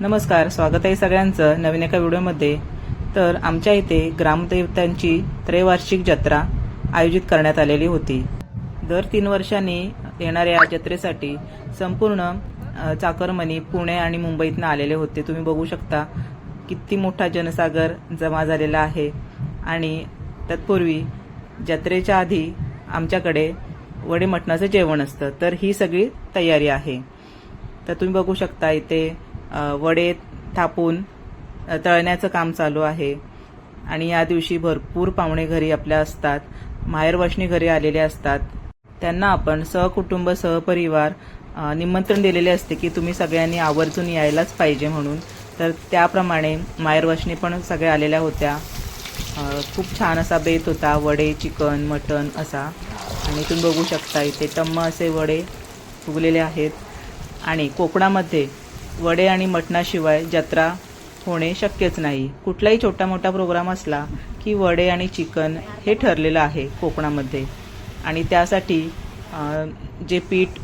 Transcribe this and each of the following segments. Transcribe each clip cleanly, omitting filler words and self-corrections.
नमस्कार, स्वागत आहे सगळ्यांचं नवीन एका व्हिडिओमध्ये। तर आमच्या इथे ग्रामदेवतांची त्रैवार्षिक जत्रा आयोजित करण्यात आलेली होती। दर 3 वर्षांनी येणाऱ्या या जत्रेसाठी संपूर्ण चाकरमानी पुणे आणि मुंबईतून आलेले होते। तुम्ही बघू शकता किती मोठा जनसागर जमा झालेला आहे। आणि तत्पूर्वी जत्रेच्या आधी आमच्याकडे वडे मटणाचं जेवण असतं, तर ही सगळी तयारी आहे। तर तुम्ही बघू शकता इथे वडे थापून तळण्याचं काम चालू आहे। आणि या दिवशी भरपूर पाहुणे घरी आपल्या असतात, माहेरवासणी घरी आलेले असतात। त्यांना आपण सहकुटुंब सहपरिवार निमंत्रण दिलेले असते की तुम्ही सगळ्यांनी आवर्जून यायलाच पाहिजे म्हणून। तर त्याप्रमाणे माहेरवासणी पण सगळ्या आलेल्या होत्या। खूप छान असा बेत होता, वडे, चिकन, मटण असा। आणि तुम्ही बघू शकता इथे टम्म असे वडे फुगलेले आहेत। आणि कोकणामध्ये वडे आणि मटणाशिवाय जत्रा होणे शक्यच नाही। कुठलाही छोटा मोठा प्रोग्राम असला की वडे आणि चिकन हे ठरलेलं आहे कोकणामध्ये। आणि त्यासाठी जे पीठ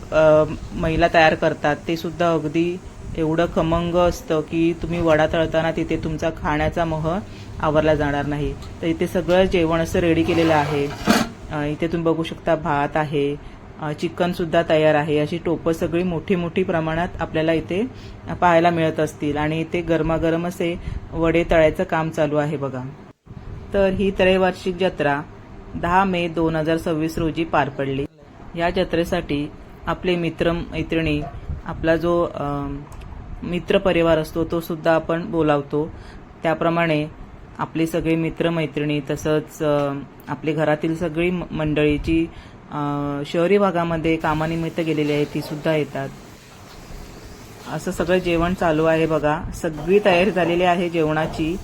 महिला तयार करतात ते सुद्धा अगदी एवढं खमंग असतं की तुम्ही वडा तळताना तिथे तुमचा खाण्याचा मोह आवरला जाणार नाही। तर इथे सगळं जेवण असं रेडी केलेलं आहे। इथे तुम्ही बघू शकता भात आहे, चिकन सुद्धा तयार आहे। अशी टोपं सगळी मोठी मोठी प्रमाणात आपल्याला इथे पाहायला मिळत असतील। आणि इथे गरमागरम असे वडे तळायचं काम चालू आहे बघा। तर ही त्रैवार्षिक जत्रा 10 मे 2026 रोजी पार पडली। या जत्रेसाठी आपले मित्र मैत्रिणी, आपला जो मित्र परिवार असतो तो सुद्धा आपण बोलावतो। त्याप्रमाणे आपले सगळे मित्र मैत्रिणी तसंच आपले घरातील सगळी मंडळीची शहरी भागामध्ये कामानिमित्त गेलेली आहे ती सुद्धा येतात। असं सगळं जेवण चालू आहे बघा। सगळी तयारी झालेली आहे जेवणाची।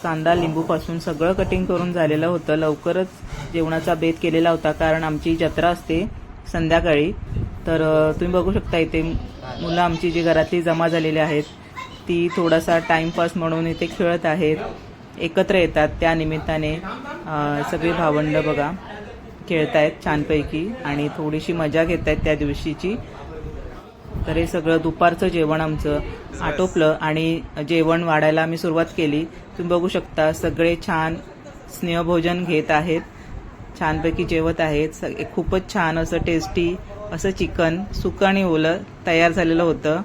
कांदा लिंबू पासून सगळं कटिंग करून झालेलं होतं। लवकरच जेवणाचा बेत केलेला होता कारण आमची जत्रा असते संध्याकाळी। तर तुम्ही बघू शकता इथे मुलं आमची जी घरातली जमा झालेली आहेत ती थोडासा टाइमपास म्हणून इथे खेळत आहेत, एकत्र येतात। त्या निमित्ताने सगळी भावंड बघा खेळतायत छानपैकी आणि थोडीशी मजा घेत आहेत त्या दिवशीची। तर हे सगळं दुपारचं जेवण आमचं आटोपलं आणि जेवण वाढायला आम्ही सुरुवात केली। तुम्ही बघू शकता सगळे छान स्नेहभोजन घेत आहेत, छानपैकी जेवत आहेत। खूपच छान असं टेस्टी असं चिकन सुकं आणि ओलं तयार झालेलं होतं।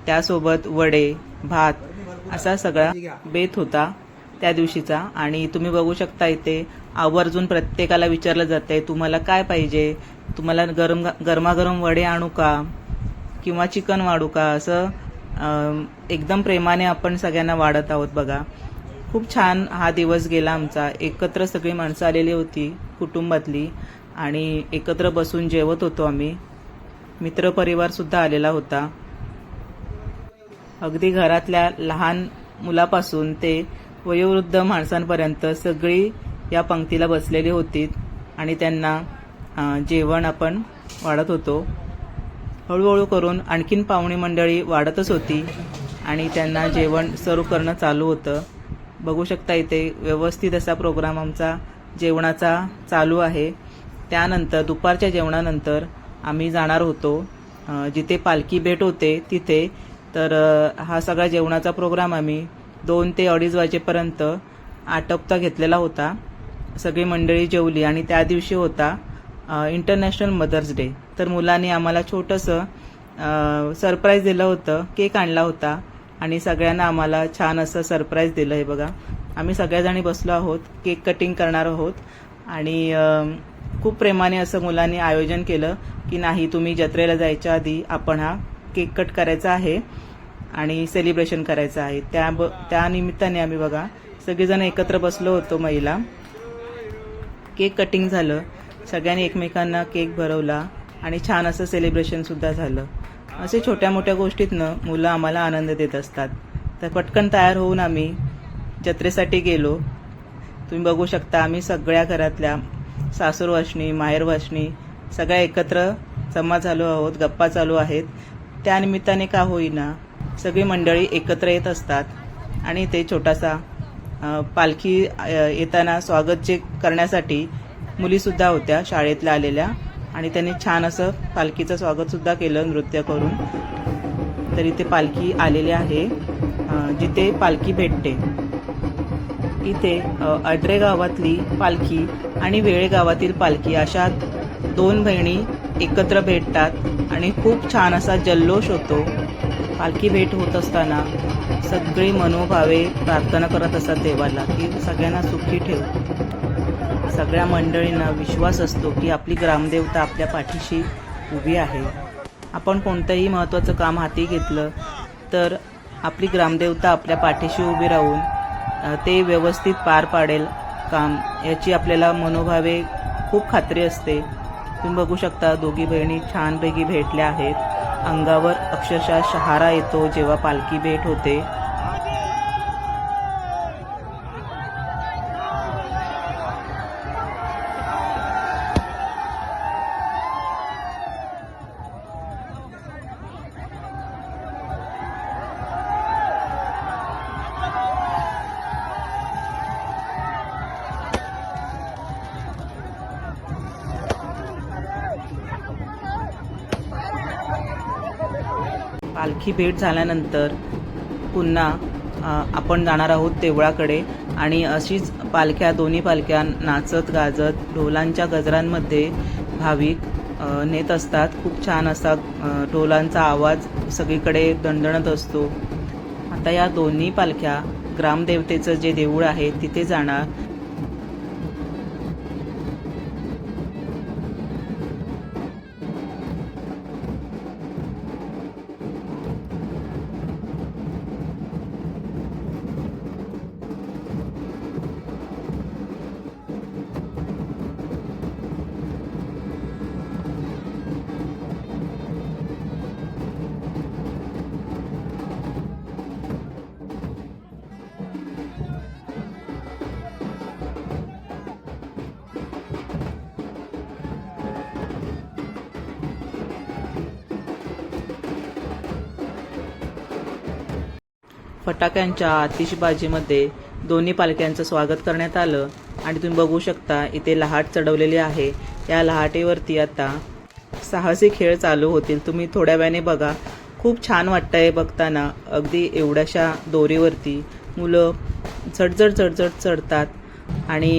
त्यासोबत वडे, भात असा सगळा बेत होता त्या दिवशीचा। आणि तुम्ही बघू शकता इथे आवर्जून प्रत्येकाला विचारलं जातंय तुम्हाला काय पाहिजे, तुम्हाला गरमागरम वडे आणू का किंवा चिकन वाढू का, असं एकदम प्रेमाने आपण सगळ्यांना वाढत आहोत बघा। खूप छान हा दिवस गेला आमचा। एकत्र सगळी माणसं आलेली होती कुटुंबातली आणि एकत्र बसून जेवत होतो आम्ही। मित्रपरिवार सुद्धा आलेला होता। अगदी घरातल्या लहान मुलापासून ते वयोवृद्ध माणसांपर्यंत सगळी या पंक्तीला बसलेली होती आणि त्यांना जेवण आपण वाढत होतो। हळूहळू करून आणखीन पाहुणी मंडळी वाढतच होती आणि त्यांना जेवण सर्व करणं चालू होतं। बघू शकता इथे व्यवस्थित असा प्रोग्राम आमचा जेवणाचा चालू आहे। त्यानंतर दुपारच्या जेवणानंतर आम्ही जाणार होतो जिथे पालखी भेट होते तिथे। तर हा सगळा जेवणाचा प्रोग्राम आम्ही 2 ते 2:30 वाजेपर्यंत आटोपता घेतलेला होता। सगळी मंडळी जेवली आणि त्या दिवशी होता इंटरनॅशनल मदर्स डे। तर मुलांनी आम्हाला छोटंसं सरप्राईज दिलं होतं, केक आणला होता आणि सगळ्यांना आम्हाला छान असं सरप्राईज दिलं आहे बघा। आम्ही सगळ्याजणी बसलो आहोत, केक कटिंग करणार आहोत आणि खूप प्रेमाने असं मुलांनी आयोजन केलं की नाही तुम्ही जत्रेला जायच्या आधी आपण हा केक कट करायचा आहे आणि सेलिब्रेशन करायचं आहे। त्या निमित्ताने आम्ही बघा सगळेजण एकत्र बसलो होतो महिला। केक कटिंग झालं, सगळ्यांनी एकमेकांना केक भरवला आणि छान असं सेलिब्रेशन सुद्धा झालं। असे छोट्या मोठ्या गोष्टीतनं मुलं आम्हाला आनंद देत असतात। तर पटकन तयार होऊन आम्ही जत्रेसाठी गेलो। तुम्ही बघू शकता आम्ही सगळ्या घरातल्या सासूरवासणी माहेरवासणी सगळ्या एकत्र जमा झालो आहोत, गप्पा चालू आहेत। त्या निमित्ताने का होईना सगळी मंडळी एकत्र येत असतात आणि ते छोटासा पालखी येताना स्वागत जे करण्यासाठी मुलीसुद्धा होत्या शाळेतल्या आलेल्या आणि त्यांनी छान असं पालखीचं स्वागत सुद्धा केलं नृत्य करून। तर इथे पालखी आलेली आहे जिथे पालखी भेटते. इथे अड्रे गावातली पालखी आणि वेळे गावातील पालखी अशा 2 बहिणी एकत्र भेटतात आणि खूप छान असा जल्लोष होतो. पालखी भेट होत असताना सगळी मनोभावे प्रार्थना करत असतात देवाला की सगळ्यांना सुखी ठेव. सगळ्या मंडळींना विश्वास असतो की आपली ग्रामदेवता आपल्या पाठीशी उभी आहे. आपण कोणतंही महत्त्वाचं काम हाती घेतलं तर आपली ग्रामदेवता आपल्या पाठीशी उभी राहून ते व्यवस्थित पार पाडेल काम, याची आपल्याला मनोभावे खूप खात्री असते. तुम्ही बघू शकता दोघी बहिणी छानपैकी भेटल्या आहेत. अंगावर अक्षरशः शहारा येतो जेव्हा पालखी भेट होते. पालखी भेट झाल्यानंतर पुन्हा आपण जाणार आहोत देवळाकडे आणि अशीच दोन्ही पालख्या नाचत गाजत ढोलांच्या गजरांमध्ये भाविक नेत असतात. खूप छान असा ढोलांचा आवाज सगळीकडे दणदणत असतो. आता या दोन्ही पालख्या ग्रामदेवतेचं जे देऊळ आहे तिथे जाणार. फटाक्यांच्या आतिषबाजीमध्ये दोन्ही पालख्यांचं स्वागत करण्यात आलं आणि तुम्ही बघू शकता इथे लहाट चढवलेली आहे. या लहाटेवरती आता साहसी खेळ चालू होतील. तुम्ही थोड्या वेळाने बघा. खूप छान वाटतंय बघताना. अगदी एवढ्याशा दोरीवरती मुलं चढचढ चढतात आणि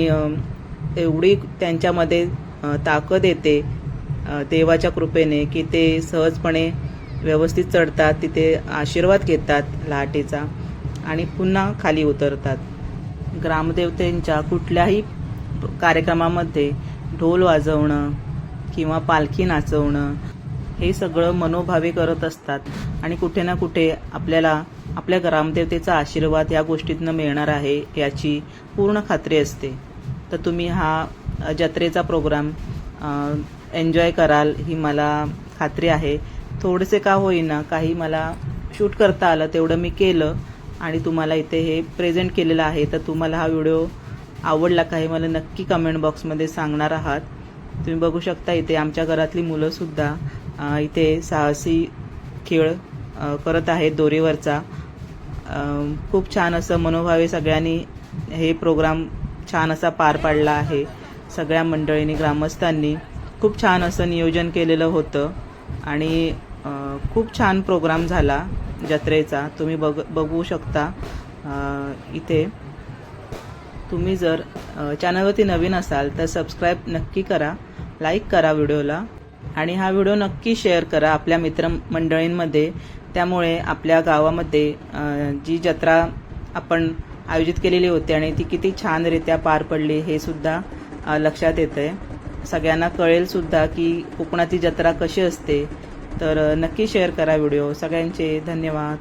एवढी त्यांच्यामध्ये ताकद येते देवाच्या कृपेने की ते सहजपणे व्यवस्थित चढतात. तिथे आशीर्वाद घेतात लाटेचा आणि पुन्हा खाली उतरतात. ग्रामदेवतेंच्या कुठल्याही कार्यक्रमामध्ये ढोल वाजवणं किंवा पालखी नाचवणं हे सगळं मनोभावे करत असतात आणि कुठे ना कुठे आपल्याला आपल्या ग्रामदेवतेचा आशीर्वाद या गोष्टीतनं मिळणार आहे याची पूर्ण खात्री असते. तर तुम्ही हा जत्रेचा प्रोग्राम एन्जॉय कराल ही मला खात्री आहे. थोडेसे का होईना काही मला शूट करता आलं तेवढं मी केलं आणि तुम्हाला इथे हे प्रेझेंट केलेलं आहे. तर तुम्हाला हा व्हिडिओ आवडला का हे मला नक्की कमेंट बॉक्समध्ये सांगणार आहात. तुम्ही बघू शकता इथे आमच्या घरातली मुलंसुद्धा इथे साहसी खेळ करत आहेत दोरीवरचा. खूप छान असं मनोभावे सगळ्यांनी हे प्रोग्राम छान असा पार पाडला आहे. सगळ्या मंडळींनी ग्रामस्थांनी खूप छान असं नियोजन केलेलं होतं आणि खूप छान प्रोग्राम झाला जत्रेचा. तुम्ही बघू शकता इथे. तुम्ही जर चॅनलवरती नवीन असाल तर सबस्क्राईब नक्की करा, लाईक करा व्हिडिओला आणि हा व्हिडिओ नक्की शेअर करा आपल्या मित्रमंडळींमध्ये. त्यामुळे आपल्या गावामध्ये जी जत्रा आपण आयोजित केलेली होती आणि ती किती छानरित्या पार पडली हे सुद्धा लक्षात येतंय. सगळ्यांना कळेल सुद्धा की कोकणाची जत्रा कशी असते. तर नक्की शेअर करा व्हिडिओ. सगळ्यांचे धन्यवाद.